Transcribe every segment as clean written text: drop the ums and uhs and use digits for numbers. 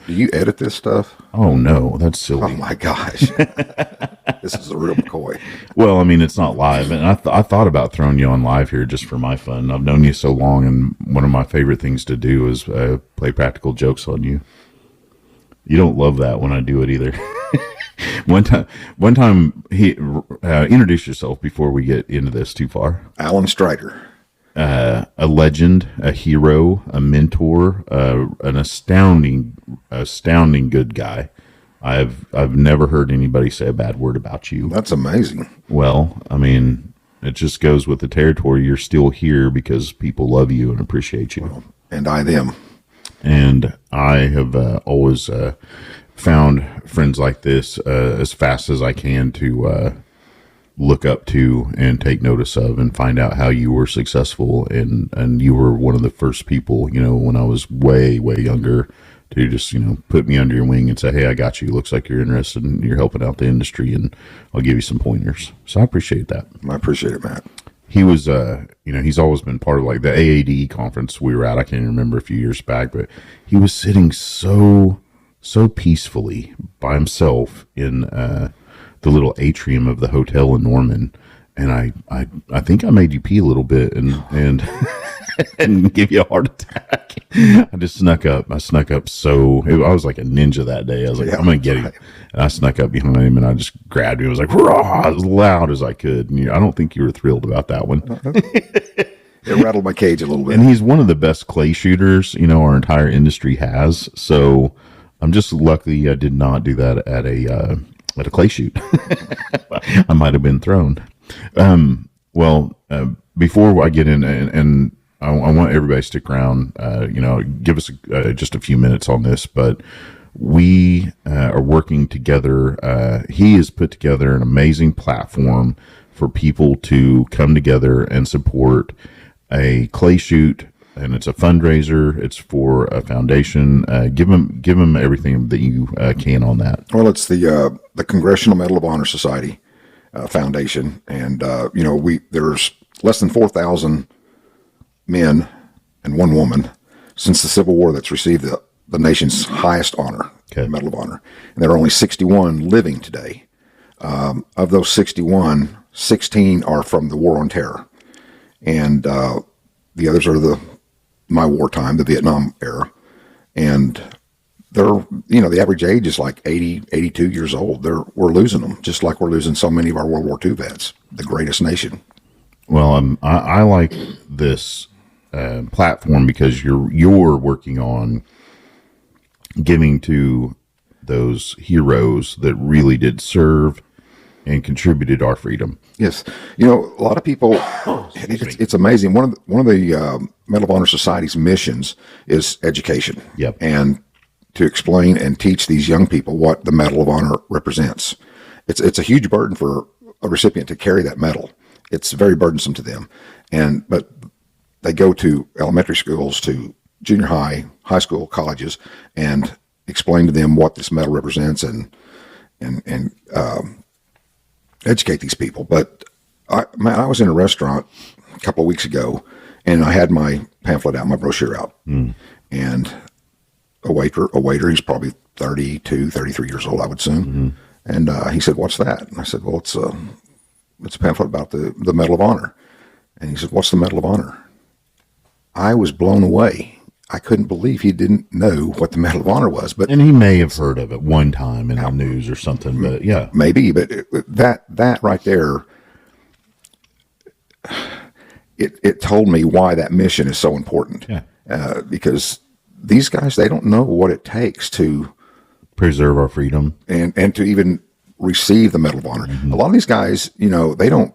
Do you edit this stuff? Oh no, that's Oh silly. my gosh. This is a real McCoy. Well, I mean, it's not live, and I thought about throwing you on live here just for my fun. I've known you so long, and one of my favorite things to do is play practical jokes on you. You don't love that when I do it either. one time, he introduce yourself before we get into this too far. Alan Strider. A legend, a hero, a mentor, an astounding good guy. I've never heard anybody say a bad word about you. That's amazing. Well, I mean, it just goes with the territory. You're still here because people love you and appreciate you. Well, and I them. And I have always found friends like this as fast as I can to look up to and take notice of and find out how you were successful. And you were one of the first people, you know, when I was way, way younger, to just, you know, put me under your wing and say, hey, I got you. Looks like you're interested and you're helping out the industry, and I'll give you some pointers. So I appreciate that. I appreciate it, Matt. He was, you know, he's always been part of like the AAD conference we were at. I can't even remember a few years back, but he was sitting so peacefully by himself in the little atrium of the hotel in Norman. And I think I made you pee a little bit and and give you a heart attack. I just snuck up. I snuck up I was like a ninja that day. I was like, Yeah, I'm going to get him. right. And I snuck up behind him and I just grabbed him. I was like, "Rah!" as loud as I could. And I don't think you were thrilled about that one. It rattled my cage a little bit. And he's one of the best clay shooters, you know, our entire industry has. So I'm just lucky I did not do that at a clay shoot. I might have been thrown. Before I get in, and I want everybody to stick around, you know, give us just a few minutes on this, but we are working together. He has put together an amazing platform for people to come together and support a clay shoot, and it's a fundraiser. It's for a foundation. Give them everything that you can on that. Well, it's the Congressional Medal of Honor Society Foundation, and you know, there's less than 4,000 men and one woman since the Civil War that's received the nation's highest honor, Okay. the Medal of Honor, and there are only 61 living today. Of those 61, 16 are from the War on Terror, and the others are my wartime, the Vietnam era, and they're, you know, the average age is like 80, 82 years old. We're losing them, just like we're losing so many of our World War II vets, the greatest nation. Well, I like this platform because you're working on giving to those heroes that really did serve and contributed to our freedom. Yes, you know, a lot of people. It's amazing. One of the Medal of Honor Society's missions is education. Yep. And to explain and teach these young people what the Medal of Honor represents. It's a huge burden for a recipient to carry that medal. It's very burdensome to them, but they go to elementary schools, to junior high, high school, colleges, and explain to them what this medal represents and educate these people. But I was in a restaurant a couple of weeks ago, and I had my pamphlet out, my brochure out, and a waiter, he's probably 32, 33 years old, I would assume. And he said, "What's that?" And I said, "Well, it's a pamphlet about the Medal of Honor." And he said, "What's the Medal of Honor?" I was blown away. I couldn't believe he didn't know what the Medal of Honor was. And he may have heard of it one time in the news or something, but yeah. Maybe, but that right there, it told me why that mission is so important. Yeah. Because these guys, they don't know what it takes to Preserve our freedom. and to even receive the Medal of Honor. A lot of these guys, you know, they don't,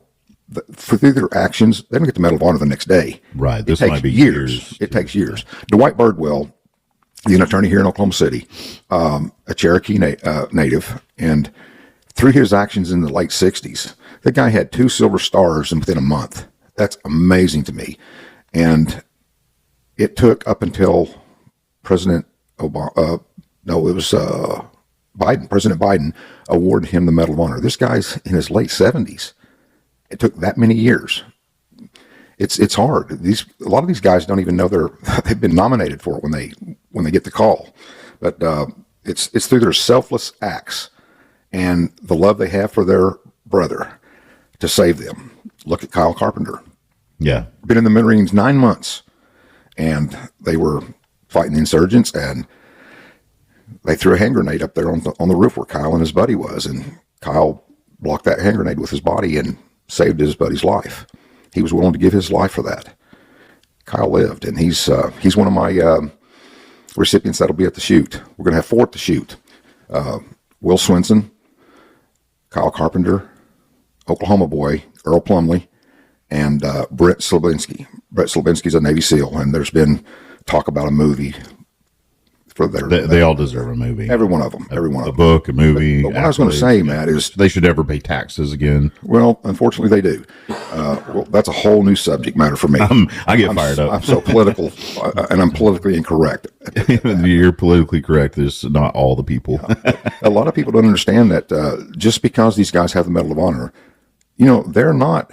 through their actions, they don't get the Medal of Honor the next day. Right. This It takes might be years. It takes years. Dwight Birdwell, he's an attorney here in Oklahoma City, a Cherokee native, and through his actions in the late 60s, the guy had 2 silver stars within a month. That's amazing to me. And it took up until President Obama, President Biden awarded him the Medal of Honor. This guy's in his late 70s. It took that many years. It's hard. A lot of these guys don't even know they've been nominated for it when they get the call. But it's through their selfless acts and the love they have for their brother to save them. Look at Kyle Carpenter. Yeah. Been in the Marines 9 months, and they were fighting the insurgents, and they threw a hand grenade up there on the roof where Kyle and his buddy was, and Kyle blocked that hand grenade with his body and saved his buddy's life. He was willing to give his life for that. Kyle lived, and he's one of my recipients that'll be at the shoot. We're going to have 4 at the shoot. Will Swenson, Kyle Carpenter, Oklahoma boy Earl Plumley, and Brett Slabinski. Brett Slabinski's a Navy SEAL, and there's been talk about a movie for their. They all deserve a movie. Every one of them. Every one of them. A book, a movie. But what I was going to say, Matt, is they should ever pay taxes again. Well, unfortunately, they do. Well, that's a whole new subject matter for me. I get fired up. I'm so political, and I'm politically incorrect. You're politically correct. There's not all the people. A lot of people don't understand that just because these guys have the Medal of Honor, they're not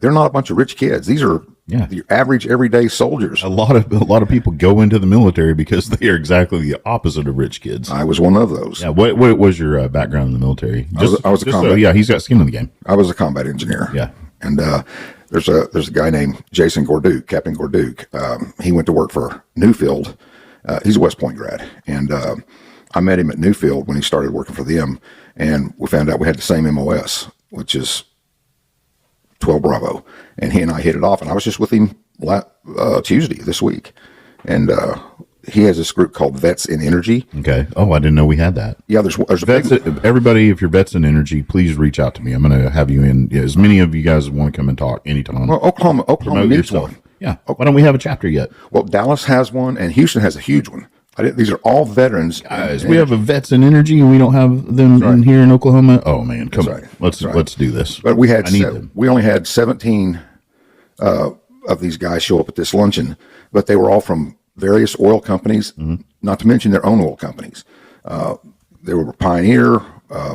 a bunch of rich kids. These are your average, everyday soldiers. A lot of people go into the military because they are exactly the opposite of rich kids. I was one of those. Yeah. What was your background in the military? I was a combat. He's got skin in the game. I was a combat engineer. Yeah. And there's a guy named Jason Gorduke, Captain Gorduke. He went to work for Newfield. He's a West Point grad, and I met him at Newfield when he started working for them, and we found out we had the same MOS, which is 12 Bravo, and he and I hit it off, and I was just with him Tuesday this week, and he has this group called Vets in Energy. Okay. Oh, I didn't know we had that. Yeah, there's a Vets. Everybody, if you're Vets in Energy, please reach out to me. I'm going to have you in. Yeah, as many of you guys want to come and talk anytime. Well, Oklahoma needs one. Yeah. Why don't we have a chapter yet? Well, Dallas has one, and Houston has a huge one. These are all veterans. Guys, we have a Vets in Energy, and we don't have them in here in Oklahoma. Oh man, come on, let's do this. But we only had 17 of these guys show up at this luncheon, but they were all from various oil companies, not to mention their own oil companies. They were Pioneer,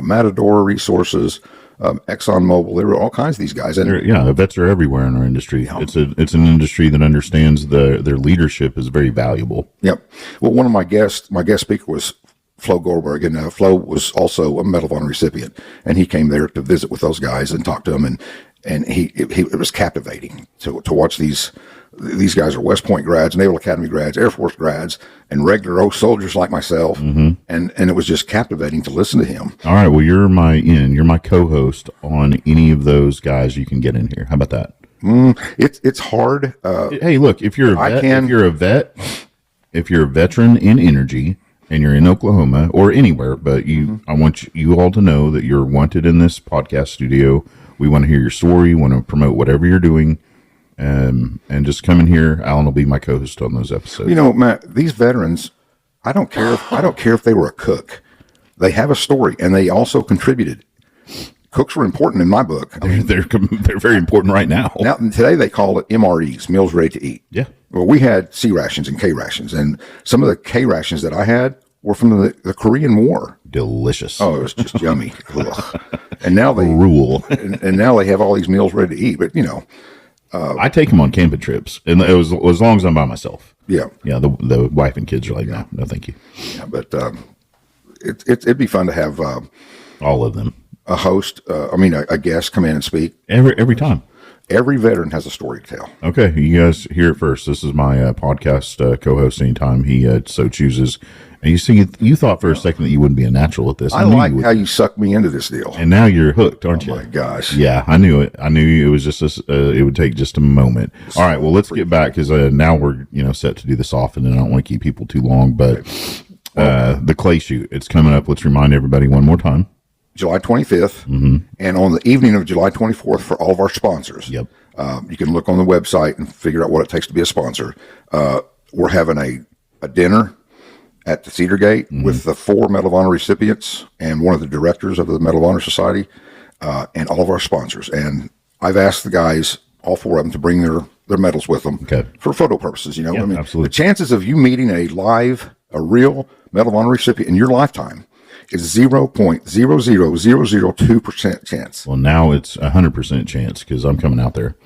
Matador Resources, ExxonMobil. There were all kinds of these guys. And vets are everywhere in our industry. Yeah. It's an industry that understands their leadership is very valuable. Yep. Well, one of my guest speaker was Flo Goldberg, and Flo was also a Medal of Honor recipient, and he came there to visit with those guys and talk to them, and it was captivating to watch these guys are West Point grads, Naval Academy grads, Air Force grads, and regular old soldiers like myself. And it was just captivating to listen to him. All right. Well, you're my co-host on any of those guys you can get in here. How about that? It's hard. Hey, look, if you're a veteran in energy and you're in Oklahoma or anywhere, but I want you all to know that you're wanted in this podcast studio. We want to hear your story. Want to promote whatever you're doing. And just come in here. Alan will be my co-host on those episodes. Matt, these veterans, I don't care if they were a cook. They have a story, and they also contributed. Cooks were important in my book. They're very important right now. Now today they call it MREs, meals ready to eat. Yeah. Well, we had C rations and K rations, and some of the K rations that I had were from the Korean War. Delicious. Oh, it was just yummy. And now they rule. and now they have all these meals ready to eat. But I take them on camping trips, and it was as long as I'm by myself. Yeah. Yeah. The wife and kids are like, no, thank you. Yeah, but it'd be fun to have all of them. A host, a guest come in and speak. Every time. Every veteran has a story to tell. Okay, you guys hear it first. This is my podcast co-host anytime he so chooses. And you thought for a second that you wouldn't be a natural at this. I like how you sucked me into this deal. And now you're hooked, aren't you? Oh, my gosh. Yeah, I knew it. I knew it was just it would take just a moment. All right, well, let's get back because now we're set to do this often, and I don't want to keep people too long. But the clay shoot, it's coming up. Let's remind everybody one more time. July 25th, and on the evening of July 24th for all of our sponsors. Yep. You can look on the website and figure out what it takes to be a sponsor. We're having a dinner at the Cedar Gate with the 4 Medal of Honor recipients and one of the directors of the Medal of Honor Society, and all of our sponsors. And I've asked the guys, all 4 of them, to bring their medals with them for photo purposes. Yeah, absolutely. The chances of you meeting a real Medal of Honor recipient in your lifetime is 0.00002% chance. Well, now it's 100% chance because I'm coming out there.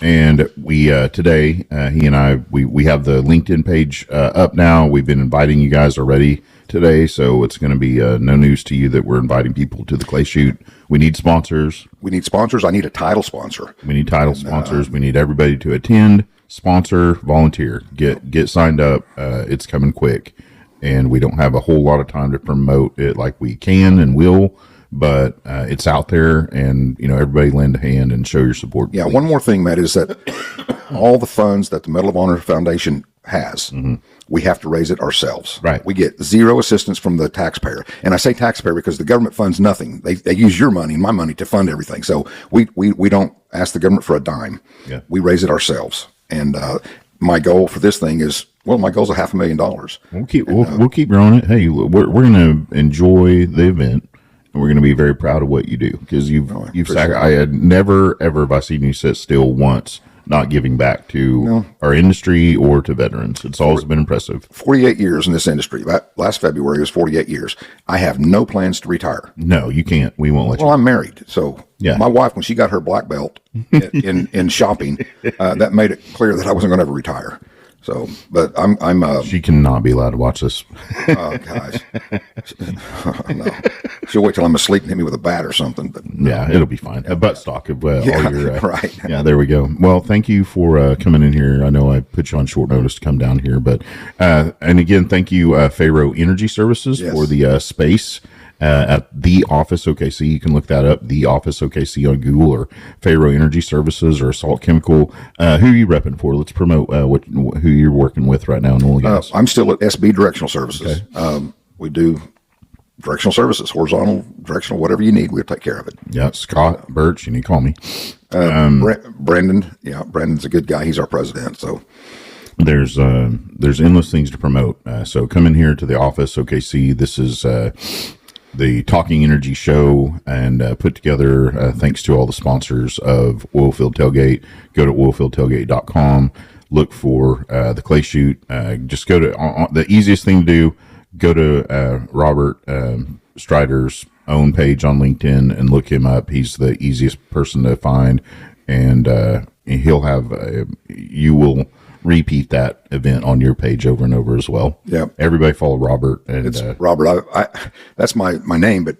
And we today, he and I, we have the LinkedIn page up now. We've been inviting you guys already today, so it's going to be no news to you that we're inviting people to the clay shoot. We need sponsors. We need sponsors. I need a title sponsor. We need title sponsors. We need everybody to attend, sponsor, volunteer. Get signed up. It's coming quick, and we don't have a whole lot of time to promote it like we can and will. But it's out there, and everybody lend a hand and show your support. Yeah, please. one more thing, Matt, is that all the funds that the Medal of Honor Foundation has, we have to raise it ourselves. Right. We get zero assistance from the taxpayer, and I say taxpayer because the government funds nothing. They use your money and my money to fund everything. So we don't ask the government for a dime. Yeah. We raise it ourselves, and my goal for this thing is. Well, my goal is $500,000. We'll keep growing it. Hey, we're going to enjoy the event. And we're going to be very proud of what you do because I had never ever have I seen you sit still once, not giving back to our industry or to veterans. It's always been impressive. 48 years in this industry. Last February was 48 years. I have no plans to retire. No, you can't. We won't let you. Well, I'm married, so yeah. My wife, when she got her black belt in shopping, that made it clear that I wasn't going to ever retire. So, but I'm she cannot be allowed to watch this. Oh, guys. No. She'll wait till I'm asleep and hit me with a bat or something. But yeah, it'll be fine. A butt stock of all your right. Yeah, there we go. Well, thank you for coming in here. I know I put you on short notice to come down here, but and again, thank you, Pharaoh Energy Services for the space. At the Office OKC, you can look that up. The Office OKC on Google, or Pharaoh Energy Services, or Salt Chemical. Who are you repping for? Let's promote who you're working with right now in oil and gas. I'm still at SB Directional Services. Okay. We do directional services, horizontal, directional, whatever you need, we'll take care of it. Yeah, Scott Birch, you need to call me. Brendan, Brendan's a good guy. He's our president. So there's endless things to promote. So come in here to the Office OKC. This is the Talking Energy Show, and put together thanks to all the sponsors of Oilfield Tailgate. Go to oilfieldtailgate.com, look for the clay shoot. Just go to the easiest thing to do, go to Robert Strider's own page on LinkedIn and look him up. He's the easiest person to find, and he'll have you will repeat that event on your page over and over as well. Yeah. Everybody follow Robert. And it's Robert. I that's my name, but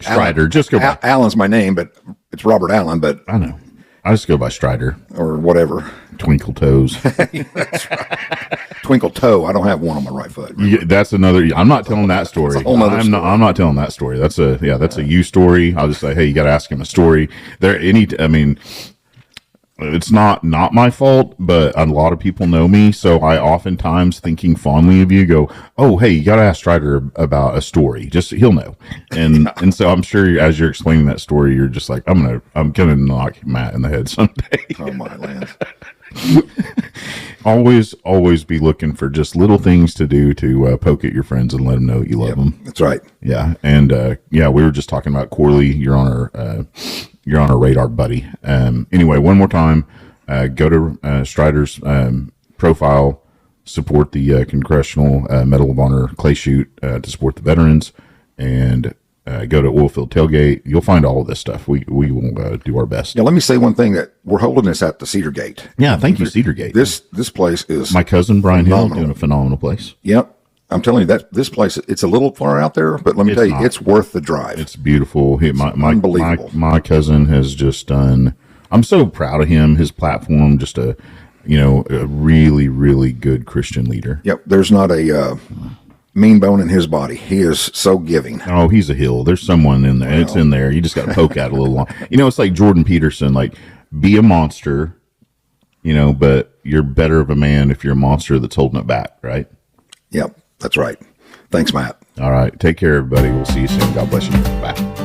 Strider. Allen, just go by Allen's my name, but it's Robert Allen. But I know. I just go by Strider or whatever. Twinkle toes. That's right. Twinkle toe. I don't have one on my right foot. Yeah, that's another. I'm not telling that story. I'm not telling that story. That's a you story. I'll just say, hey, you got to ask him a story. It's not my fault, but a lot of people know me, so I oftentimes, thinking fondly of you, go, oh, hey, you got to ask Strider about a story. Just he'll know, and and so I'm sure as you're explaining that story, you're just like, I'm gonna knock Matt in the head someday. Oh my lands! always be looking for just little things to do to poke at your friends and let them know you love them. That's right. Yeah, and we were just talking about Corley. You're on our radar, buddy. Anyway, one more time, go to Strider's profile, support the Congressional Medal of Honor clay shoot to support the veterans, and go to Oilfield Tailgate. You'll find all of this stuff. We will do our best. Now, let me say one thing, that we're holding this at the Cedar Gate. Yeah, thank you, Cedar Gate. This place is my cousin Brian phenomenal. Hill doing a phenomenal place. Yep. I'm telling you that this place, it's a little far out there, but let me tell you, it's worth the drive. It's beautiful. Unbelievable. My cousin has just done, I'm so proud of him. His platform, just a really, really good Christian leader. Yep. There's not a mean bone in his body. He is so giving. Oh, he's a hill. There's someone in there. Well, it's in there. You just got to poke at it a little long. It's like Jordan Peterson, like, be a monster, but you're better of a man if you're a monster that's holding it back, right? Yep. That's right. Thanks, Matt. All right. Take care, everybody. We'll see you soon. God bless you. Bye.